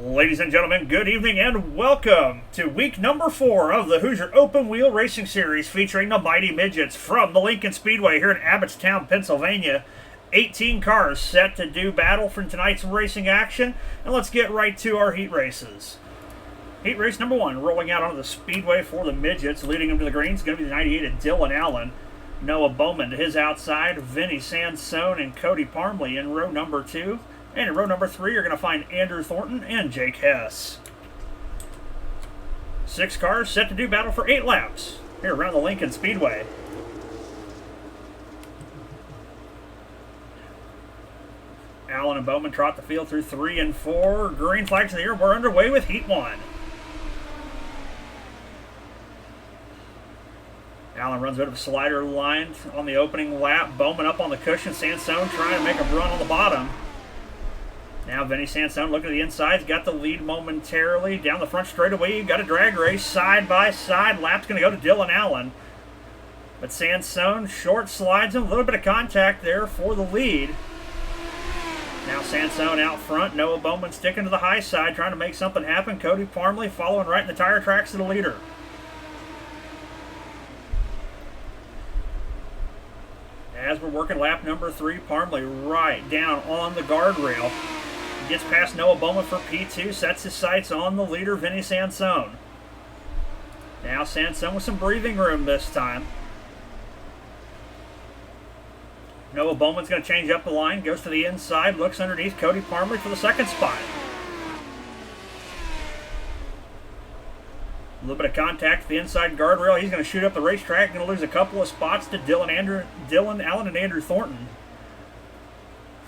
Ladies and gentlemen, good evening and welcome to week number 4 of the Hoosier Open Wheel Racing Series featuring the mighty Midgets from the Lincoln Speedway here in Abbottstown, Pennsylvania. 18 cars set to do battle for tonight's racing action, and let's get right to our heat races. Heat race number 1, rolling out onto the speedway for the Midgets, leading them to the green is going to be the 98 of Dylan Allen. Noah Bowman to his outside, Vinny Sansone and Cody Parmley in row number 2. And in row number 3, you're going to find Andrew Thornton and Jake Hess. 6 cars set to do battle for 8 laps here around the Lincoln Speedway. Allen and Bowman trot the field through 3 and 4. Green flags in the air. We're underway with Heat 1. Allen runs out of a slider line on the opening lap. Bowman up on the cushion. Sansone trying to make a run on the bottom. Now Vinny Sansone looking at the inside. He's got the lead momentarily. Down the front straightaway, you've got a drag race side by side. Lap's going to go to Dylan Allen. But Sansone short slides him. A little bit of contact there for the lead. Now Sansone out front. Noah Bowman sticking to the high side, trying to make something happen. Cody Parmley following right in the tire tracks of the leader. As we're working lap number 3, Parmley right down on the guardrail. Gets past Noah Bowman for P2, sets his sights on the leader, Vinny Sansone. Now Sansone with some breathing room this time. Noah Bowman's going to change up the line, goes to the inside, looks underneath Cody Parmley for the second spot. A little bit of contact at the inside guardrail. He's going to shoot up the racetrack, going to lose a couple of spots to Dylan Allen and Andrew Thornton.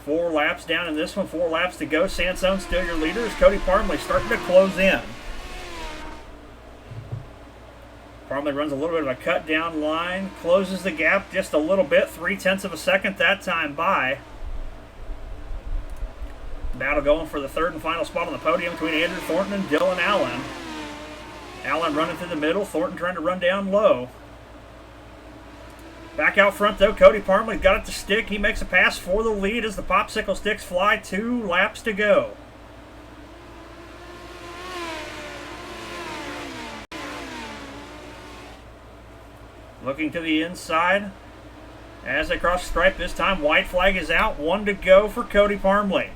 4 laps down in this one, 4 laps to go. Sansone still your leader as Cody Parmley starting to close in. Parmley runs a little bit of a cut down line, closes the gap just a little bit, 0.3 of a second that time by. Battle going for the third and final spot on the podium between Andrew Thornton and Dylan Allen. Allen running through the middle, Thornton trying to run down low. Back out front, though, Cody Parmley got it to stick. He makes a pass for the lead as the popsicle sticks fly. 2 laps to go. Looking to the inside. As they cross the stripe this time, white flag is out. 1 to go for Cody Parmley.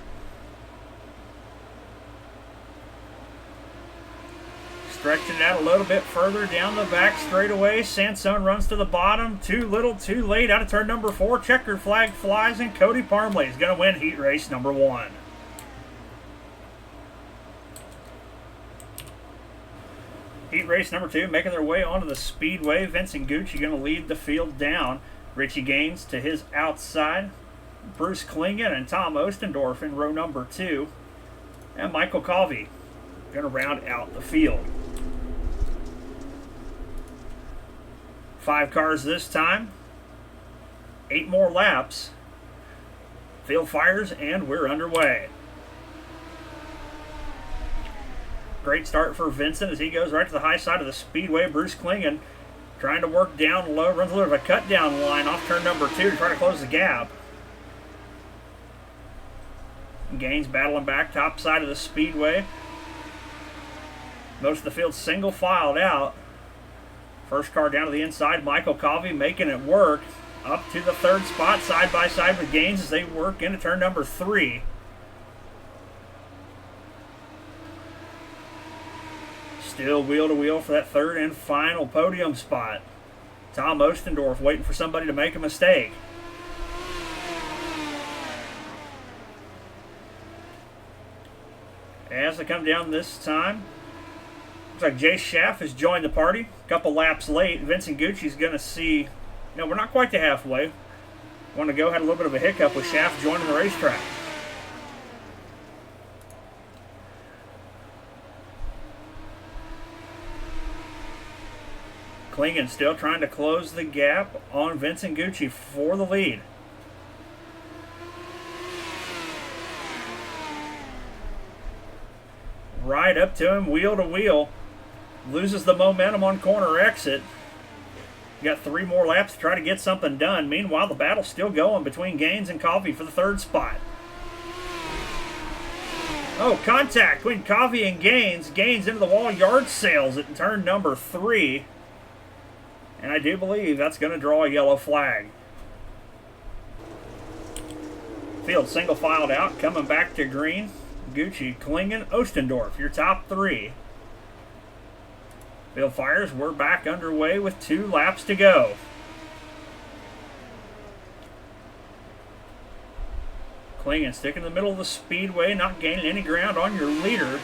Stretching it out a little bit further down the back straightaway. Sansone runs to the bottom. Too little, too late. Out of turn number 4. Checkered flag flies, and Cody Parmley is going to win heat race number 1. Heat race number 2, making their way onto the speedway. Vincent Gucci going to lead the field down. Richie Gaines to his outside. Bruce Klingen and Tom Ostendorf in row number 2. And Michael Covey going to round out the field. 5 cars this time. 8 more laps. Field fires, and we're underway. Great start for Vincent as he goes right to the high side of the speedway. Bruce Klingen trying to work down low. Runs a little bit of a cut down line off turn number 2 to try to close the gap. Gaines battling back top side of the speedway. Most of the field single filed out. First car down to the inside, Michael Covey making it work. Up to the 3rd spot, side by side with Gaines as they work into turn number 3. Still wheel to wheel for that 3rd and final podium spot. Tom Ostendorf waiting for somebody to make a mistake. As they come down this time, looks like Jay Schaff has joined the party. A couple laps late. Vincent Gucci's going to see... No, we're not quite to halfway. Want to go, had a little bit of a hiccup with Schaff joining the racetrack. Klingen still trying to close the gap on Vincent Gucci for the lead. Right up to him, wheel to wheel. Loses the momentum on corner exit. Got 3 more laps to try to get something done. Meanwhile, the battle's still going between Gaines and Coffey for the 3rd spot. Oh, contact between Coffee and Gaines. Gaines into the wall, yard sales at turn number 3. And I do believe that's going to draw a yellow flag. Field single filed out, coming back to green. Gucci, Klingen, Ostendorf, your top 3. Field fires, we're back underway with 2 laps to go. Klingen sticking in the middle of the speedway, not gaining any ground on your leader.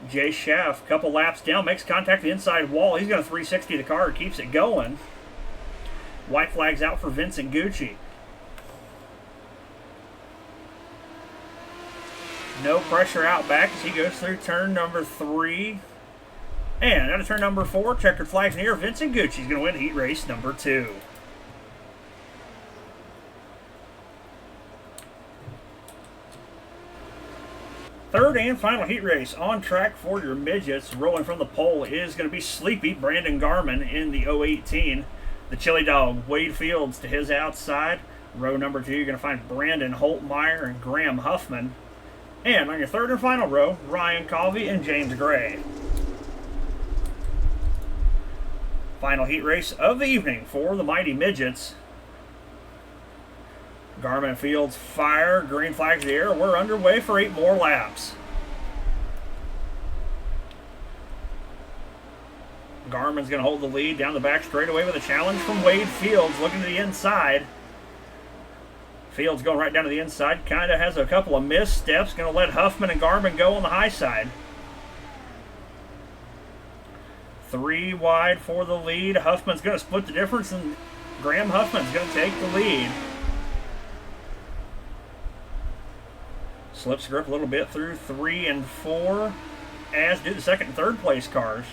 Jay Schaff, couple laps down, makes contact with the inside wall. He's going to 360 the car, keeps it going. White flag's out for Vincent Gucci. No pressure out back as he goes through turn number 3. And out of turn number 4, checkered flags near. Vincent Gucci's going to win heat race number 2. Third and final heat race on track for your midgets. Rolling from the pole is going to be Sleepy Brandon Garman in the 018. The Chili Dog, Wade Fields to his outside. Row number 2, you're going to find Brandon Holtmeyer and Graham Huffman. And on your third and final row, Ryan Colvey and James Gray. Final heat race of the evening for the Mighty Midgets. Garmin Fields fire, green flags in the air. We're underway for 8 more laps. Garmin's going to hold the lead down the back straightaway with a challenge from Wade Fields looking to the inside. Fields going right down to the inside, kind of has a couple of missteps. Going to let Huffman and Garmin go on the high side. 3 wide for the lead. Huffman's going to split the difference, and Graham Huffman's going to take the lead. Slips grip a little bit through 3 and 4, as do the second and third place cars.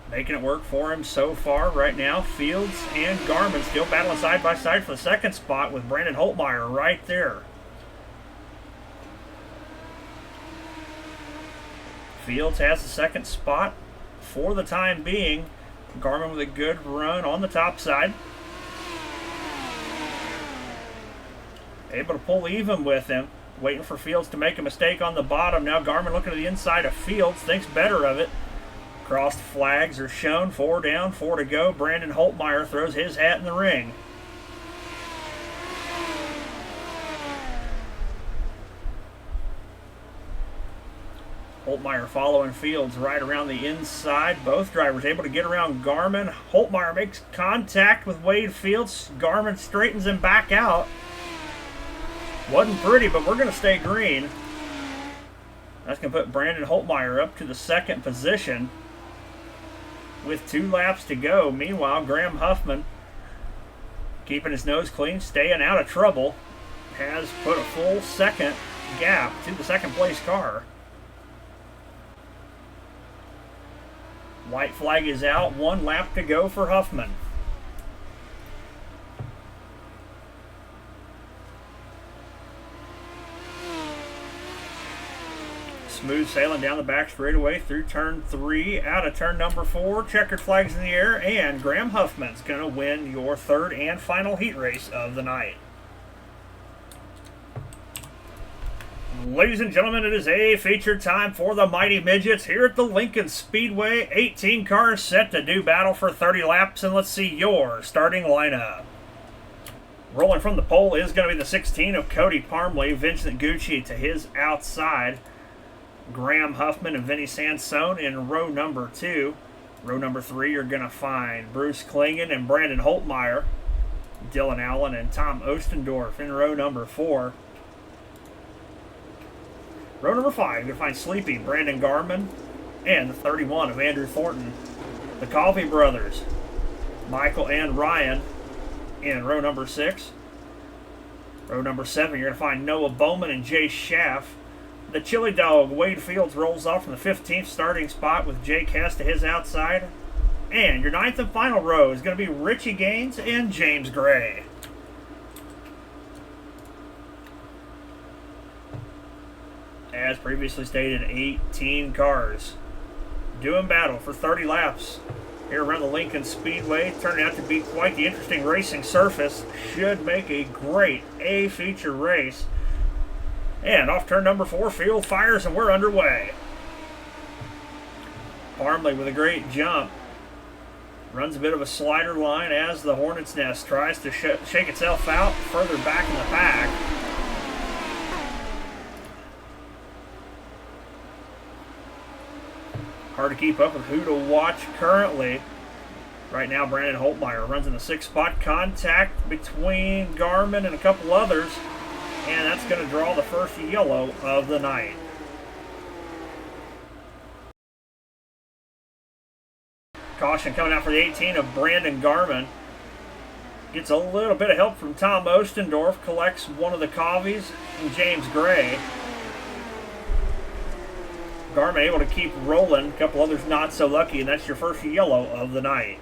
Making it work for him so far right now. Fields and Garmin still battling side by side for the second spot with Brandon Holtmeyer right there. Fields has the second spot for the time being. Garmin with a good run on the top side. Able to pull even with him. Waiting for Fields to make a mistake on the bottom. Now Garmin looking to the inside of Fields. Thinks better of it. Crossed flags are shown. 4 down, 4 to go. Brandon Holtmeyer throws his hat in the ring. Holtmeyer following Fields right around the inside. Both drivers able to get around Garmin. Holtmeyer makes contact with Wade Fields. Garmin straightens him back out. Wasn't pretty, but we're going to stay green. That's going to put Brandon Holtmeyer up to the second position with 2 laps to go. Meanwhile, Graham Huffman, keeping his nose clean, staying out of trouble, has put a full second gap to the second place car. White flag is out. 1 lap to go for Huffman. Smooth sailing down the back straightaway through turn 3, out of turn number 4. Checkered flags in the air, and Graham Huffman's going to win your third and final heat race of the night. Ladies and gentlemen, it is a featured time for the Mighty Midgets here at the Lincoln Speedway. 18 cars set to do battle for 30 laps, and let's see your starting lineup. Rolling from the pole is going to be the 16 of Cody Parmley, Vincent Gucci to his outside. Graham Huffman and Vinny Sansone in row number 2. Row number 3, you're going to find Bruce Klingen and Brandon Holtmeyer. Dylan Allen and Tom Ostendorf in row number 4. Row number 5, you're going to find Sleepy Brandon Garman and the 31 of Andrew Thornton. The Coffey brothers, Michael and Ryan, in row number 6. Row number 7, you're going to find Noah Bowman and Jay Schaff. The Chili Dog, Wade Fields, rolls off from the 15th starting spot with Jake Hess to his outside. And your 9th and final row is going to be Richie Gaines and James Gray. As previously stated, 18 cars doing battle for 30 laps here around the Lincoln Speedway. Turning out to be quite the interesting racing surface. Should make a great A-feature race. And off turn number 4, field fires, and we're underway. Parmley with a great jump. Runs a bit of a slider line as the Hornet's Nest tries to shake itself out further back in the pack. Hard to keep up with who to watch currently. Right now, Brandon Holtmeyer runs in the 6th spot. Contact between Garmin and a couple others, and that's going to draw the first yellow of the night. Caution coming out for the 18 of Brandon Garmin. Gets a little bit of help from Tom Ostendorf. Collects one of the Covies and James Gray. Garmin able to keep rolling. A couple others not so lucky, and that's your first yellow of the night.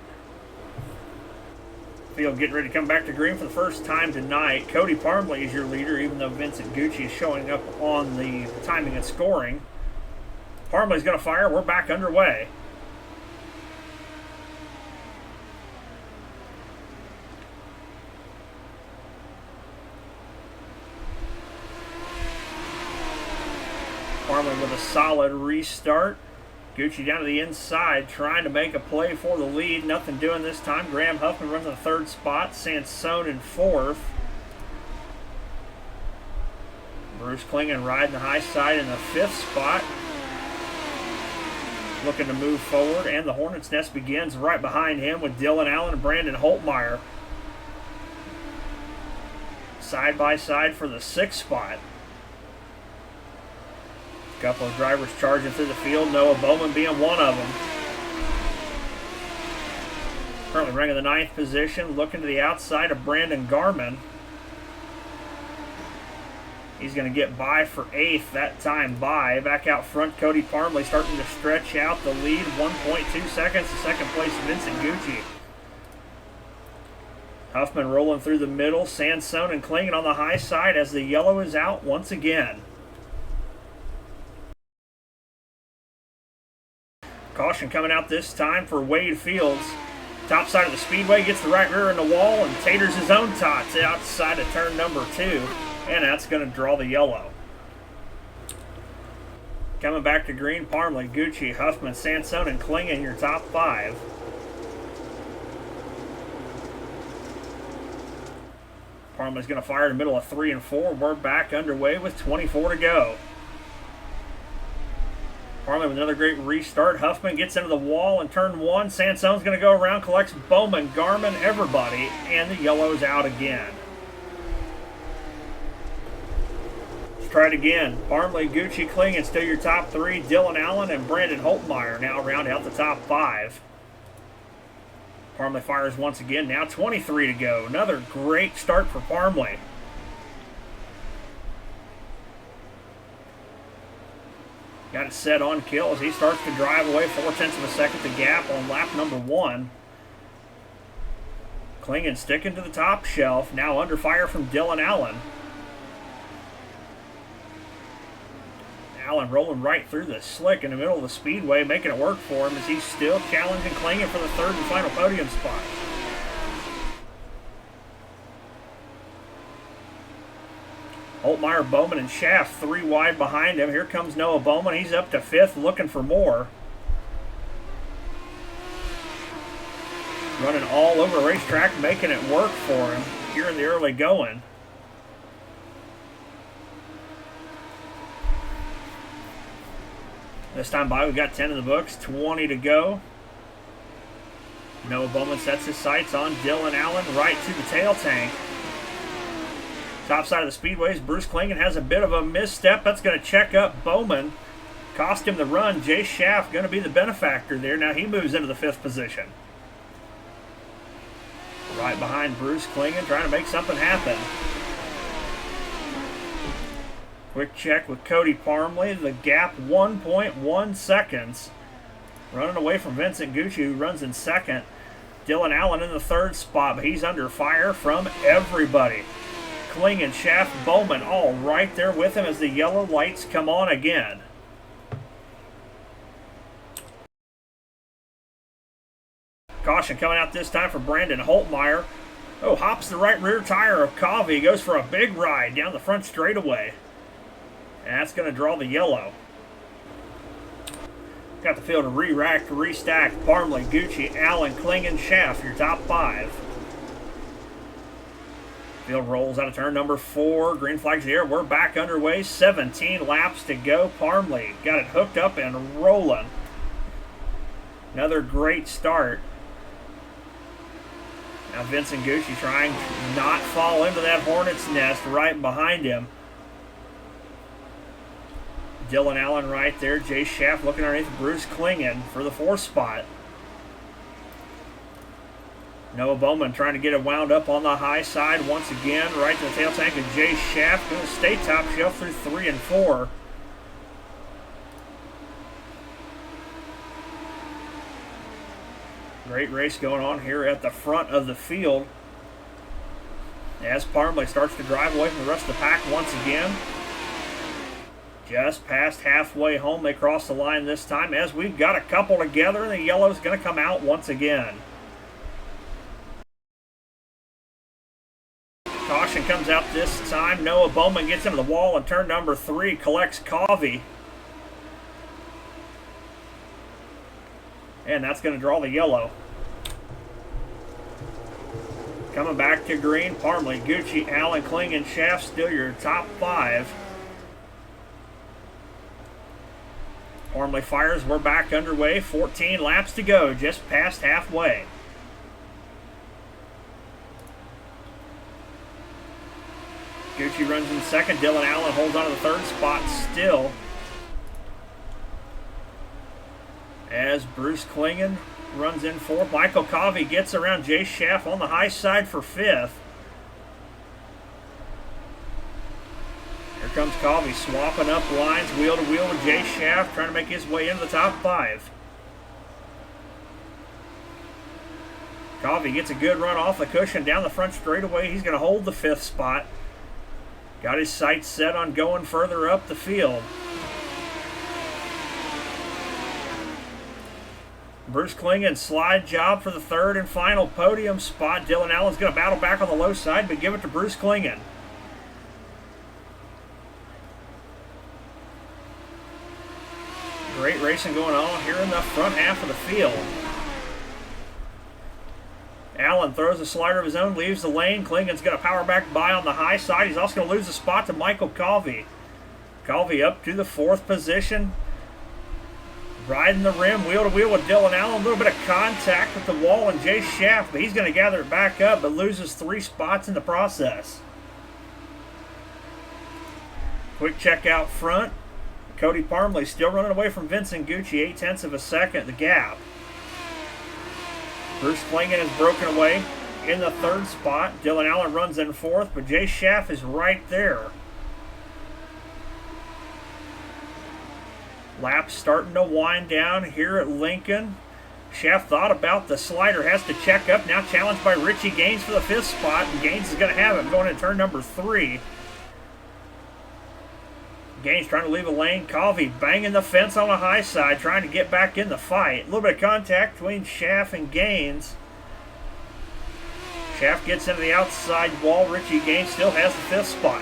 Field getting ready to come back to green for the first time tonight. Cody Parmley is your leader, even though Vincent Gucci is showing up on the timing and scoring. Parmley's going to fire. We're back underway. Parmley with a solid restart. Gucci down to the inside, trying to make a play for the lead. Nothing doing this time. Graham Huffman runs in the 3rd spot. Sansone in 4th. Bruce Klingon riding the high side in the 5th spot. Looking to move forward, and the Hornet's Nest begins right behind him with Dylan Allen and Brandon Holtmeyer. Side by side for the 6th spot. A couple of drivers charging through the field, Noah Bowman being one of them. Currently running in the 9th position, looking to the outside of Brandon Garmin. He's going to get by for 8th that time by. Back out front, Cody Parmley starting to stretch out the lead, 1.2 seconds to 2nd place Vincent Gucci. Huffman rolling through the middle, Sansone and Klingon on the high side as the yellow is out once again. Caution coming out this time for Wade Fields. Top side of the speedway, gets the right rear in the wall and taters his own tots outside of turn number 2. And that's going to draw the yellow. Coming back to green, Parmley, Gucci, Huffman, Sansone, and Klingon, your top 5. Parmley's going to fire in the middle of 3 and 4. We're back underway with 24 to go. Parmley with another great restart. Huffman gets into the wall in turn 1. Sansone's going to go around, collects Bowman, Garmin, everybody, and the yellow's out again. Let's try it again. Parmley, Gucci, Klingon, still your top 3. Dylan Allen and Brandon Holtmeyer now round out the top 5. Parmley fires once again. Now 23 to go. Another great start for Parmley. Got it set on kill as he starts to drive away 0.4 of a second the gap on lap number 1. Klingon sticking to the top shelf. Now under fire from Dylan Allen. Allen rolling right through the slick in the middle of the speedway, making it work for him as he's still challenging Klingon for the 3rd and final podium spot. Holtmeyer, Bowman, and Schaff 3 wide behind him. Here comes Noah Bowman. He's up to 5th, looking for more. Running all over the racetrack, making it work for him here in the early going. This time by, we've got 10 in the books, 20 to go. Noah Bowman sets his sights on Dylan Allen right to the tail tank. Top side of the speedways, Bruce Klingon has a bit of a misstep. That's going to check up Bowman. Cost him the run. Jay Schaff going to be the benefactor there. Now he moves into the 5th position. Right behind Bruce Klingon, trying to make something happen. Quick check with Cody Parmley. The gap 1.1 seconds. Running away from Vincent Gucci, who runs in 2nd. Dylan Allen in the 3rd spot, but he's under fire from everybody. Klingon, Schaff, Bowman all right there with him as the yellow lights come on again. Caution coming out this time for Brandon Holtmeyer. Oh, hops the right rear tire of Covey. Goes for a big ride down the front straightaway. And that's going to draw the yellow. Got the field re-racked, restacked. Parmley, Gucci, Allen, Klingen, Schaff, your top 5. Field rolls out of turn number 4. Green flag's in the air. We're back underway. 17 laps to go. Parmley got it hooked up and rolling. Another great start. Now Vincent Gucci trying to not fall into that hornet's nest right behind him. Dylan Allen right there. Jay Schaff looking underneath Bruce Klingen for the 4th spot. Noah Bowman trying to get it wound up on the high side once again. Right to the tail tank of Jay Schaff. Going to stay top shelf through 3 and 4. Great race going on here at the front of the field. As Parmley starts to drive away from the rest of the pack once again. Just past halfway home, they cross the line this time as we've got a couple together, and the yellow's going to come out once again. Caution comes out this time. Noah Bowman gets into the wall in turn number 3, collects Covey. And that's going to draw the yellow. Coming back to green, Parmley, Gucci, Allen, Klingen, Schaff, still your top 5. Parmley fires, we're back underway. 14 laps to go, just past halfway. Gucci runs in second. Dylan Allen holds on to the 3rd spot still. As Bruce Klingen runs in 4th. Michael Covey gets around Jay Schaff on the high side for 5th. Here comes Covey swapping up lines wheel to wheel with Jay Schaff, trying to make his way into the top 5. Covey gets a good run off the cushion down the front straightaway. He's going to hold the 5th spot. Got his sights set on going further up the field. Bruce Klingen slide job for the 3rd and final podium spot. Dylan Allen's going to battle back on the low side, but give it to Bruce Klingen. Great racing going on here in the front half of the field. Allen throws a slider of his own, leaves the lane. Klingen's going to power back by on the high side. He's also going to lose the spot to Michael Covey. Covey up to the 4th position. Riding the rim, wheel to wheel with Dylan Allen. A little bit of contact with the wall and Jay Schaff, but he's going to gather it back up, but loses 3 spots in the process. Quick check out front. Cody Parmley still running away from Vincent Gucci, 0.8 of a second, the gap. Bruce Klingen is broken away in the 3rd spot. Dylan Allen runs in 4th, but Jay Schaff is right there. Laps starting to wind down here at Lincoln. Schaff thought about the slider, has to check up. Now challenged by Richie Gaines for the 5th spot, and Gaines is going to have it going into turn number 3. Gaines trying to leave a lane. Covey banging the fence on the high side, trying to get back in the fight. A little bit of contact between Schaff and Gaines. Schaff gets into the outside wall. Richie Gaines still has the 5th spot.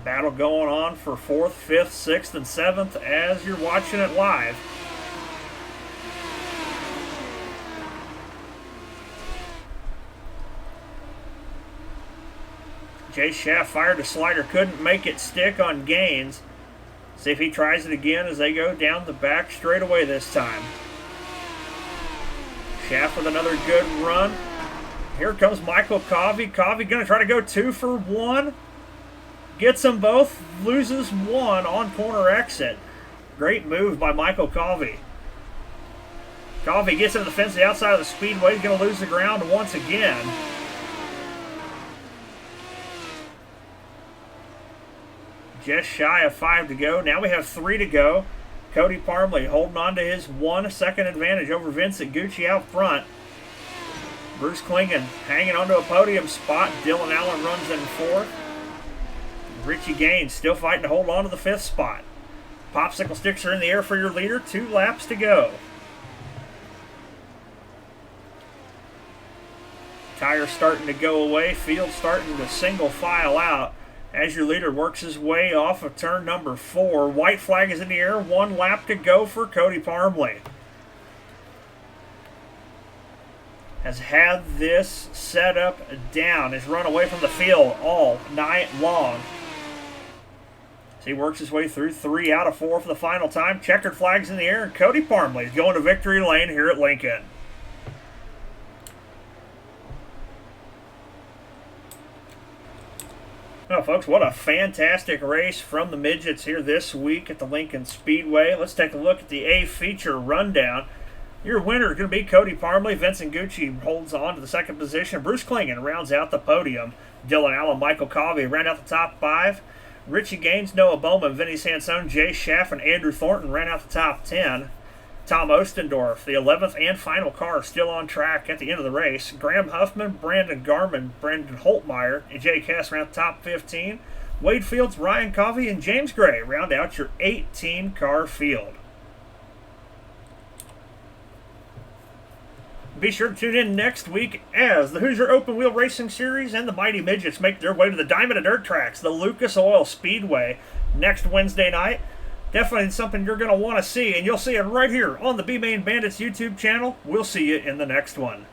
Battle going on for 4th, 5th, 6th, and 7th as you're watching it live. Jay Schaff fired a slider, couldn't make it stick on Gaines. See if he tries it again as they go down the back straightaway this time. Schaff with another good run. Here comes Michael Covey. Covey going to try to go 2 for 1. Gets them both, loses 1 on corner exit. Great move by Michael Covey. Covey gets into the fence the outside of the speedway. He's going to lose the ground once again. Just shy of 5 to go. Now we have 3 to go. Cody Parmley holding on to his 1 second advantage over Vincent Gucci out front. Bruce Klingen hanging onto a podium spot. Dylan Allen runs in 4th. Richie Gaines still fighting to hold on to the 5th spot. Popsicle sticks are in the air for your leader. 2 laps to go. Tires starting to go away. Field starting to single file out as your leader works his way off of turn number 4. White flag is in the air. 1 lap to go for Cody Parmley. Has had this set up down. Has run away from the field all night long. So he works his way through 3 out of 4 for the final time. Checkered flags in the air, and Cody Parmley is going to victory lane here at Lincoln. Well, folks, what a fantastic race from the Midgets here this week at the Lincoln Speedway. Let's take a look at the A feature rundown. Your winner is going to be Cody Parmley. Vincent Gucci holds on to the 2nd position. Bruce Klingen rounds out the podium. Dylan Allen, Michael Covey round out the top 5. Richie Gaines, Noah Bowman, Vinny Sansone, Jay Schaff, and Andrew Thornton ran out the top 10. Tom Ostendorf, the 11th and final car, still on track at the end of the race. Graham Huffman, Brandon Garman, Brendan Holtmeyer, and Jay Cass round top 15. Wade Fields, Ryan Covey, and James Gray round out your 18-car field. Be sure to tune in next week as the Hoosier Open Wheel Racing Series and the Mighty Midgets make their way to the Diamond and Dirt Tracks, the Lucas Oil Speedway, next Wednesday night. Definitely something you're going to want to see, and you'll see it right here on the B-Main Bandits YouTube channel. We'll see you in the next one.